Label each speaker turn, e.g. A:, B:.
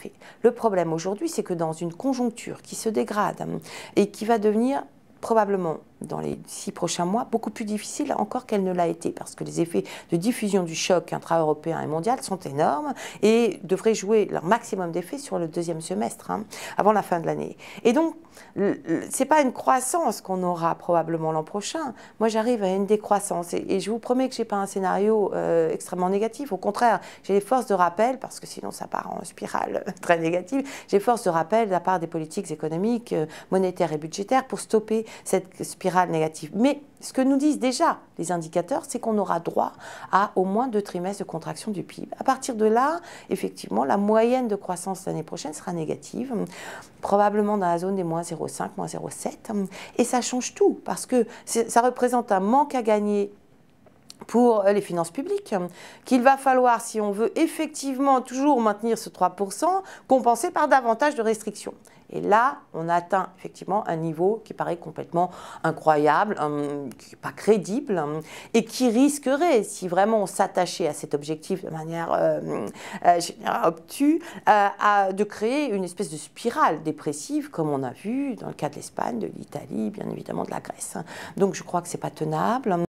A: effet. Le problème aujourd'hui, c'est que dans une conjoncture qui se dégrade et qui va devenir probablement dans les 6 prochains mois, beaucoup plus difficile encore qu'elle ne l'a été, parce que les effets de diffusion du choc intra-européen et mondial sont énormes et devraient jouer leur maximum d'effet sur le deuxième semestre, avant la fin de l'année. Et donc, ce n'est pas une croissance qu'on aura probablement l'an prochain. Moi, j'arrive à une décroissance et je vous promets que je n'ai pas un scénario extrêmement négatif. Au contraire, j'ai les forces de rappel, parce que sinon ça part en spirale très négative, j'ai les forces de rappel de la part des politiques économiques, monétaires et budgétaires pour stopper cette spirale négative. Mais ce que nous disent déjà les indicateurs, c'est qu'on aura droit à au moins 2 trimestres de contraction du PIB. À partir de là, effectivement, la moyenne de croissance l'année prochaine sera négative, probablement dans la zone des moins 0,5, moins 0,7. Et ça change tout, parce que ça représente un manque à gagner pour les finances publiques, qu'il va falloir, si on veut effectivement toujours maintenir ce 3%, compenser par davantage de restrictions. Et là, on atteint effectivement un niveau qui paraît complètement incroyable, qui n'est pas crédible, et qui risquerait, si vraiment on s'attachait à cet objectif de manière obtuse, de créer une espèce de spirale dépressive, comme on a vu dans le cas de l'Espagne, de l'Italie, bien évidemment de la Grèce. Donc je crois que ce n'est pas tenable.